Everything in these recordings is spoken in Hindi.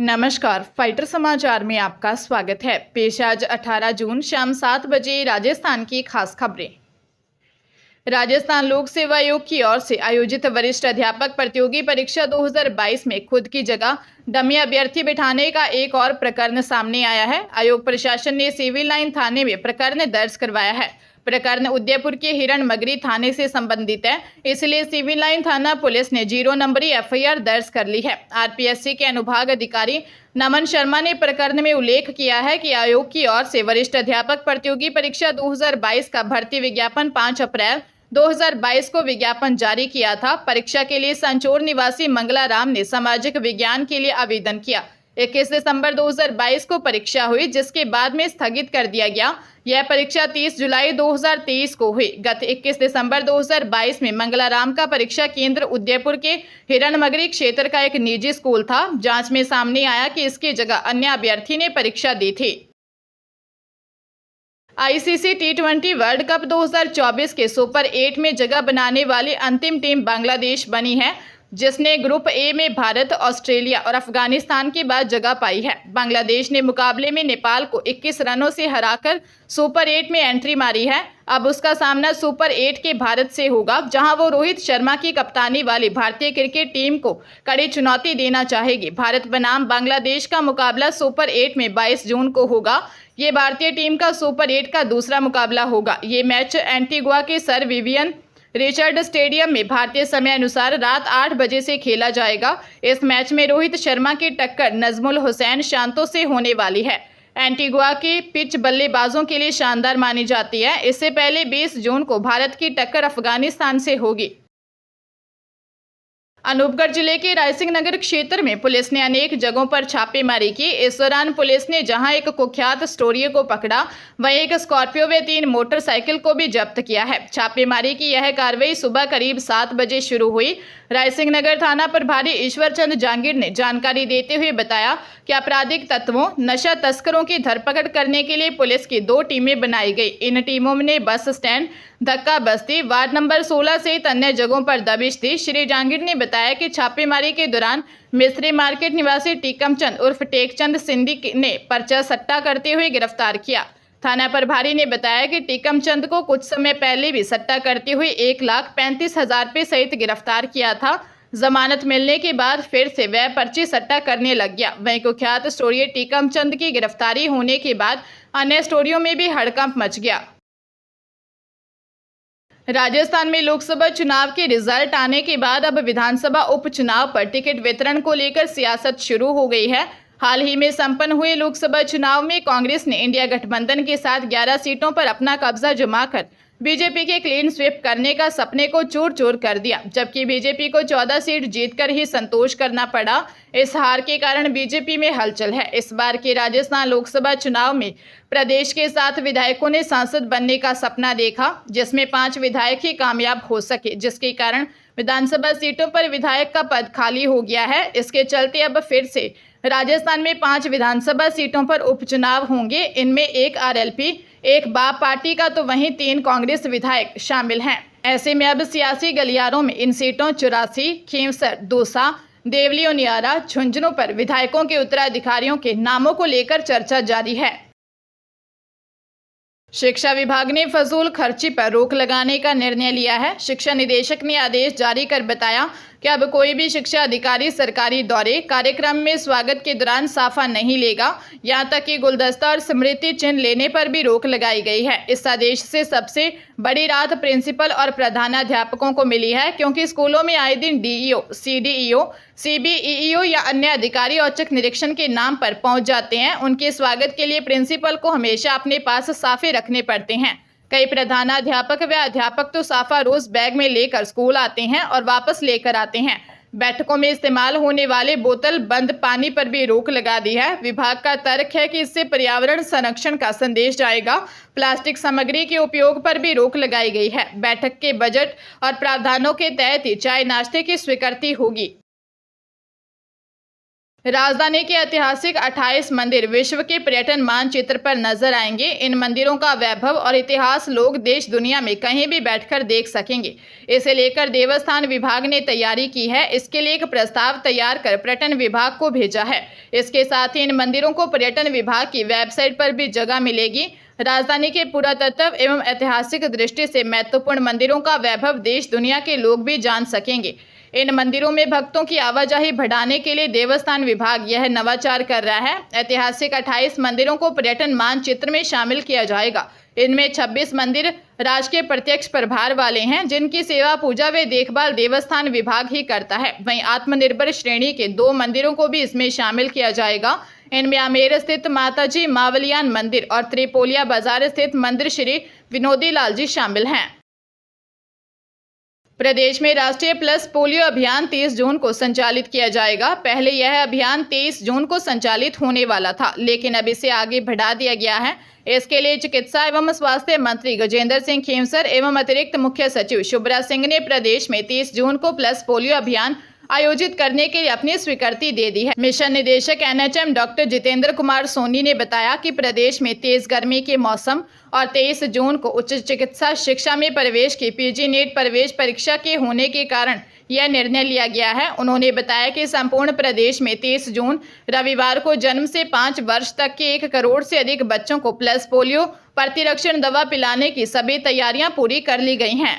नमस्कार, फाइटर समाचार में आपका स्वागत है। पेश आज 18 जून शाम 7 बजे राजस्थान की खास खबरें। राजस्थान लोक सेवा आयोग की ओर से आयोजित वरिष्ठ अध्यापक प्रतियोगी परीक्षा 2022 में खुद की जगह डमी अभ्यर्थी बिठाने का एक और प्रकरण सामने आया है। आयोग प्रशासन ने सिविल लाइन थाने में प्रकरण दर्ज करवाया है। प्रकरण उदयपुर के हिरण मगरी थाने से संबंधित है, इसलिए सिविल लाइन थाना पुलिस ने 0 नंबरी एफआईआर दर्ज कर ली है। आरपीएससी के अनुभाग अधिकारी नमन शर्मा ने प्रकरण में उल्लेख किया है कि आयोग की ओर से वरिष्ठ अध्यापक प्रतियोगी परीक्षा 2022 का भर्ती विज्ञापन 5 अप्रैल 2022 को विज्ञापन जारी किया था। परीक्षा के लिए संचोर निवासी मंगला राम ने सामाजिक विज्ञान के लिए आवेदन किया। 21 दिसंबर 2022 को परीक्षा हुई, जिसके बाद में स्थगित कर दिया गया। यह परीक्षा 30 जुलाई 2023 को हुई। गत 21 दिसंबर 2022 में मंगला राम का परीक्षा केंद्र उदयपुर के हिरणमगरी क्षेत्र का एक निजी स्कूल था। जांच में सामने आया कि इसकी जगह अन्य अभ्यर्थी ने परीक्षा दी थी। आईसीसी टी20 वर्ल्ड कप 2024 के सुपर 8 में जगह बनाने वाली अंतिम टीम बांग्लादेश बनी है, जिसने ग्रुप ए में भारत, ऑस्ट्रेलिया और अफगानिस्तान के बाद जगह पाई है। बांग्लादेश ने मुकाबले में नेपाल को 21 रनों से हराकर सुपर 8 में एंट्री मारी है। अब उसका सामना सुपर 8 के भारत से होगा, जहां वो रोहित शर्मा की कप्तानी वाली भारतीय क्रिकेट टीम को कड़ी चुनौती देना चाहेगी। भारत बनाम बांग्लादेश का मुकाबला सुपर 8 में 22 जून को होगा। ये भारतीय टीम का सुपर 8 का दूसरा मुकाबला होगा। ये मैच एंटीगुआ के सर विवियन रिचर्ड स्टेडियम में भारतीय समय अनुसार रात 8 बजे से खेला जाएगा। इस मैच में रोहित शर्मा की टक्कर नजमुल हुसैन शांतो से होने वाली है। एंटीगुआ की पिच बल्लेबाजों के लिए शानदार मानी जाती है। इससे पहले 20 जून को भारत की टक्कर अफगानिस्तान से होगी। अनूपगढ़ जिले के रायसिंह नगर क्षेत्र में पुलिस ने अनेक जगहों पर छापेमारी की। इस दौरान पुलिस ने जहां एक कुख्यात स्टोरियो को पकड़ा, वहीं एक स्कॉर्पियो व 3 मोटरसाइकिल को भी जब्त किया है। छापेमारी की यह कार्रवाई सुबह करीब 7 बजे शुरू हुई। रायसिंह नगर थाना प्रभारी ईश्वर चंद जांगीर ने जानकारी देते हुए बताया कि आपराधिक तत्वों, नशा तस्करों की धरपकड़ करने के लिए पुलिस की 2 टीमें बनाई गई। इन टीमों ने बस स्टैंड, धक्का बस्ती, वार्ड नंबर 16 सहित अन्य जगहों पर दबिश दी। श्री जांगीर ने बताया कि छापेमारी के दौरान मिस्त्री मार्केट निवासी टीकमचंद उर्फ टेकचंद सिंधी ने पर्चा सट्टा करते हुए गिरफ्तार किया। थाना प्रभारी ने बताया कि टीकमचंद को कुछ समय पहले भी सट्टा करते हुए 1,35,000 रुपये सहित गिरफ्तार किया था। जमानत मिलने के बाद फिर से वह पर्ची सट्टा करने लग गया। वहीं कुख्यात स्टोरियो टीकमचंद की गिरफ्तारी होने के बाद अन्य स्टोरियों में भी हड़कंप मच गया। राजस्थान में लोकसभा चुनाव के रिजल्ट आने के बाद अब विधानसभा उपचुनाव पर टिकट वितरण को लेकर सियासत शुरू हो गई है। हाल ही में संपन्न हुए लोकसभा चुनाव में कांग्रेस ने इंडिया गठबंधन के साथ 11 सीटों पर अपना कब्जा जमाकर बीजेपी के क्लीन स्वीप करने का सपने को चूर-चूर कर दिया, जबकि बीजेपी को 14 सीट जीतकर ही संतोष करना पड़ा। इस हार के कारण बीजेपी में हलचल है। इस बार के राजस्थान लोकसभा चुनाव में प्रदेश के 7 विधायकों ने सांसद बनने का सपना देखा, जिसमें 5 विधायक ही कामयाब हो सके, जिसके कारण विधानसभा सीटों पर विधायक का पद खाली हो गया है। इसके चलते अब फिर से राजस्थान में 5 विधानसभा सीटों पर उपचुनाव होंगे। इनमें 1 आरएलपी, 1 बाप पार्टी का तो वहीं 3 कांग्रेस विधायक शामिल हैं। ऐसे में अब सियासी गलियारों में इन सीटों 84, खींवसर, दौसा, देवली, उनियारा, झुंझुनू पर विधायकों के उत्तराधिकारियों के नामों को लेकर चर्चा जारी है। शिक्षा विभाग ने फजूल खर्ची पर रोक लगाने का निर्णय लिया है। शिक्षा निदेशक ने आदेश जारी कर बताया कि अब कोई भी शिक्षा अधिकारी सरकारी दौरे, कार्यक्रम में स्वागत के दौरान साफा नहीं लेगा। यहां तक कि गुलदस्ता और स्मृति चिन्ह लेने पर भी रोक लगाई गई है। इस आदेश से सबसे बड़ी राहत प्रिंसिपल और प्रधानाध्यापकों को मिली है, क्योंकि स्कूलों में आए दिन डीईओ, सीडीईओ, सीबीईओ या अन्य अधिकारी औचक निरीक्षण के नाम पर पहुंच जाते हैं। उनके स्वागत के लिए प्रिंसिपल को हमेशा अपने पास साफे रखने पड़ते हैं। कई प्रधानाध्यापक व अध्यापक तो साफा रोज बैग में लेकर स्कूल आते हैं और वापस लेकर आते हैं। बैठकों में इस्तेमाल होने वाले बोतल बंद पानी पर भी रोक लगा दी है। विभाग का तर्क है कि इससे पर्यावरण संरक्षण का संदेश जाएगा। प्लास्टिक सामग्री के उपयोग पर भी रोक लगाई गई है। बैठक के बजट और प्रावधानों के तहत ही चाय नाश्ते की स्वीकृति होगी। राजधानी के ऐतिहासिक 28 मंदिर विश्व के पर्यटन मानचित्र पर नजर आएंगे। इन मंदिरों का वैभव और इतिहास लोग देश दुनिया में कहीं भी बैठकर देख सकेंगे। इसे लेकर देवस्थान विभाग ने तैयारी की है। इसके लिए एक प्रस्ताव तैयार कर पर्यटन विभाग को भेजा है। इसके साथ ही इन मंदिरों को पर्यटन विभाग की वेबसाइट पर भी जगह मिलेगी। राजधानी के पुरातत्व एवं ऐतिहासिक दृष्टि से महत्वपूर्ण मंदिरों का वैभव देश दुनिया के लोग भी जान सकेंगे। इन मंदिरों में भक्तों की आवाजाही बढ़ाने के लिए देवस्थान विभाग यह नवाचार कर रहा है। ऐतिहासिक 28 मंदिरों को पर्यटन मानचित्र में शामिल किया जाएगा। इनमें 26 मंदिर राज्य के प्रत्यक्ष प्रभार वाले हैं, जिनकी सेवा, पूजा व देखभाल देवस्थान विभाग ही करता है। वहीं आत्मनिर्भर श्रेणी के 2 मंदिरों को भी इसमें शामिल किया जाएगा। इनमें आमेर स्थित माताजी मावलियान मंदिर और त्रिपोलिया बाजार स्थित मंदिर श्री विनोदी लाल जी शामिल हैं। प्रदेश में राष्ट्रीय प्लस पोलियो अभियान 30 जून को संचालित किया जाएगा। पहले यह अभियान 23 जून को संचालित होने वाला था, लेकिन अब इसे आगे बढ़ा दिया गया है। इसके लिए चिकित्सा एवं स्वास्थ्य मंत्री गजेंद्र सिंह खेमसर एवं अतिरिक्त मुख्य सचिव शुभ्रा सिंह ने प्रदेश में 30 जून को प्लस पोलियो अभियान आयोजित करने के लिए अपनी स्वीकृति दे दी है। मिशन निदेशक NHM डॉक्टर जितेंद्र कुमार सोनी ने बताया कि प्रदेश में तेज गर्मी के मौसम और 23 जून को उच्च चिकित्सा शिक्षा में प्रवेश की PG नेट प्रवेश परीक्षा के होने के कारण यह निर्णय लिया गया है। उन्होंने बताया कि संपूर्ण प्रदेश में 23 जून रविवार को जन्म से 5 वर्ष तक के 1 करोड़ से अधिक बच्चों को प्लस पोलियो प्रतिरक्षण दवा पिलाने की सभी तैयारियां पूरी कर ली गई हैं।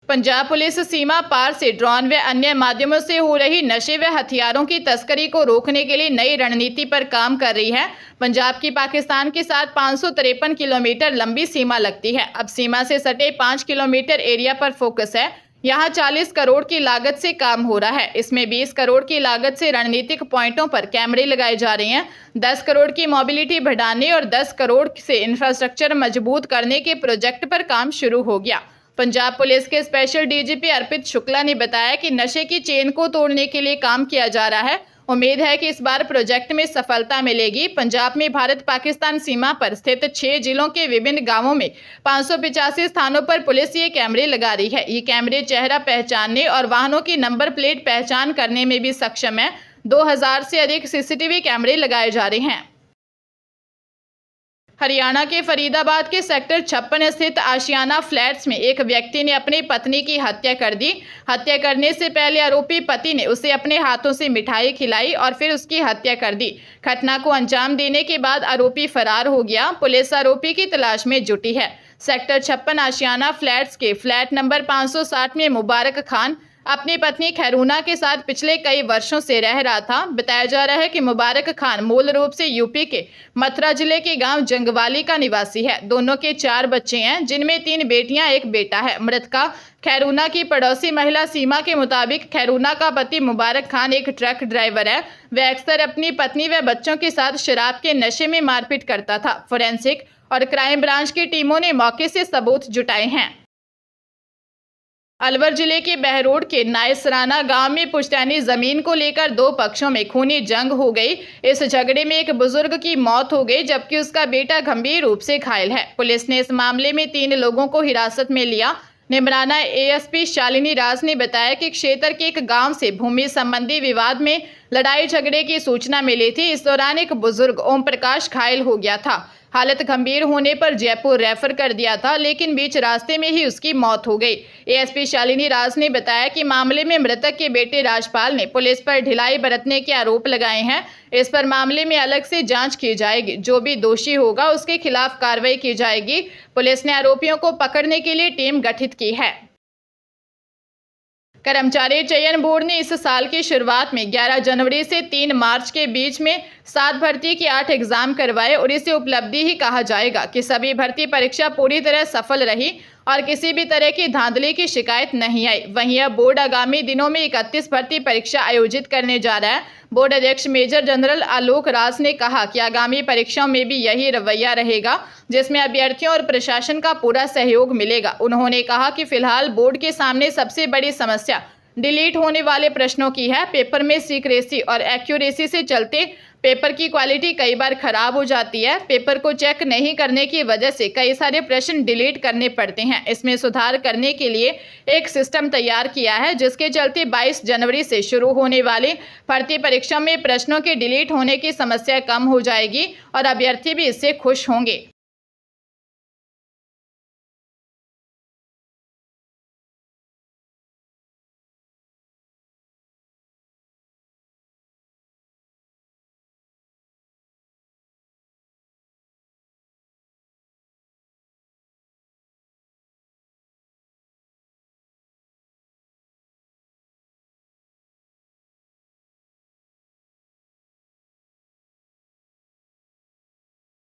पंजाब पुलिस सीमा पार से ड्रोन व अन्य माध्यमों से हो रही नशे व हथियारों की तस्करी को रोकने के लिए नई रणनीति पर काम कर रही है। पंजाब की पाकिस्तान के साथ 553 किलोमीटर लंबी सीमा लगती है। अब सीमा से सटे 5 किलोमीटर एरिया पर फोकस है। यहाँ 40 करोड़ की लागत से काम हो रहा है। इसमें 20 करोड़ की लागत से रणनीतिक पॉइंटों पर कैमरे लगाए जा रहे हैं। 10 करोड़ की मोबिलिटी बढ़ाने और 10 करोड़ से इंफ्रास्ट्रक्चर मजबूत करने के प्रोजेक्ट पर काम शुरू हो गया। पंजाब पुलिस के स्पेशल DGP अर्पित शुक्ला ने बताया कि नशे की चेन को तोड़ने के लिए काम किया जा रहा है। उम्मीद है कि इस बार प्रोजेक्ट में सफलता मिलेगी। पंजाब में भारत पाकिस्तान सीमा पर स्थित 6 जिलों के विभिन्न गांवों में 585 स्थानों पर पुलिस ये कैमरे लगा रही है। ये कैमरे चेहरा पहचानने और वाहनों की नंबर प्लेट पहचान करने में भी सक्षम है। 2000 से अधिक CCTV कैमरे लगाए जा रहे हैं। हरियाणा के फरीदाबाद के सेक्टर 56 स्थित आशियाना फ्लैट्स में एक व्यक्ति ने अपनी पत्नी की हत्या कर दी। हत्या करने से पहले आरोपी पति ने उसे अपने हाथों से मिठाई खिलाई और फिर उसकी हत्या कर दी। घटना को अंजाम देने के बाद आरोपी फरार हो गया। पुलिस आरोपी की तलाश में जुटी है। सेक्टर 56 आशियाना फ्लैट्स के फ्लैट नंबर 560 में मुबारक खान अपनी पत्नी खैरूना के साथ पिछले कई वर्षों से रह रहा था। बताया जा रहा है कि मुबारक खान मूल रूप से यूपी के मथुरा जिले के गांव जंगवाली का निवासी है। दोनों के 4 बच्चे हैं, जिनमें 3 बेटियां, 1 बेटा है। मृतका खैरूना की पड़ोसी महिला सीमा के मुताबिक खैरूना का पति मुबारक खान एक ट्रक ड्राइवर है। वह अक्सर अपनी पत्नी व बच्चों के साथ शराब के नशे में मारपीट करता था। फोरेंसिक और क्राइम ब्रांच की टीमों ने मौके से सबूत जुटाए हैं। अलवर जिले के बहरोड के नायसराना गांव में पुश्तैनी जमीन को लेकर 2 पक्षों में खूनी जंग हो गई। इस झगड़े में एक बुजुर्ग की मौत हो गई, जबकि उसका बेटा गंभीर रूप से घायल है। पुलिस ने इस मामले में 3 लोगों को हिरासत में लिया। निमराना ASP शालिनी राज ने बताया कि क्षेत्र के एक गांव से भूमि संबंधी विवाद में लड़ाई झगड़े की सूचना मिली थी। इस दौरान एक बुजुर्ग ओम प्रकाश घायल हो गया था। हालत गंभीर होने पर जयपुर रेफर कर दिया था, लेकिन बीच रास्ते में ही उसकी मौत हो गई। ASP शालिनी राज ने बताया कि मामले में मृतक के बेटे राजपाल ने पुलिस पर ढिलाई बरतने के आरोप लगाए हैं। इस पर मामले में अलग से जांच की जाएगी। जो भी दोषी होगा उसके खिलाफ कार्रवाई की जाएगी। पुलिस ने आरोपियों को पकड़ने के लिए टीम गठित की है। कर्मचारी चयन बोर्ड ने इस साल की शुरुआत में 11 जनवरी से 3 मार्च के बीच में 7 भर्ती के 8 एग्जाम करवाए और इसे उपलब्धि ही कहा जाएगा कि सभी भर्ती परीक्षा पूरी तरह सफल रही और किसी भी तरह की धांधली की शिकायत नहीं आई। वहीं यह बोर्ड आगामी दिनों में 31 भर्ती परीक्षा आयोजित करने जा रहा है। बोर्ड अध्यक्ष मेजर जनरल आलोक राज ने कहा कि आगामी परीक्षाओं में भी यही रवैया रहेगा, जिसमें अभ्यर्थियों और प्रशासन का पूरा सहयोग मिलेगा। उन्होंने कहा कि फिलहाल बोर्ड के सामने सबसे बड़ी समस्या डिलीट होने वाले प्रश्नों की है। पेपर में सीक्रेसी और एक्यूरेसी से चलते पेपर की क्वालिटी कई बार खराब हो जाती है। पेपर को चेक नहीं करने की वजह से कई सारे प्रश्न डिलीट करने पड़ते हैं। इसमें सुधार करने के लिए एक सिस्टम तैयार किया है, जिसके चलते 22 जनवरी से शुरू होने वाली भर्ती परीक्षा में प्रश्नों के डिलीट होने की समस्या कम हो जाएगी और अभ्यर्थी भी इससे खुश होंगे।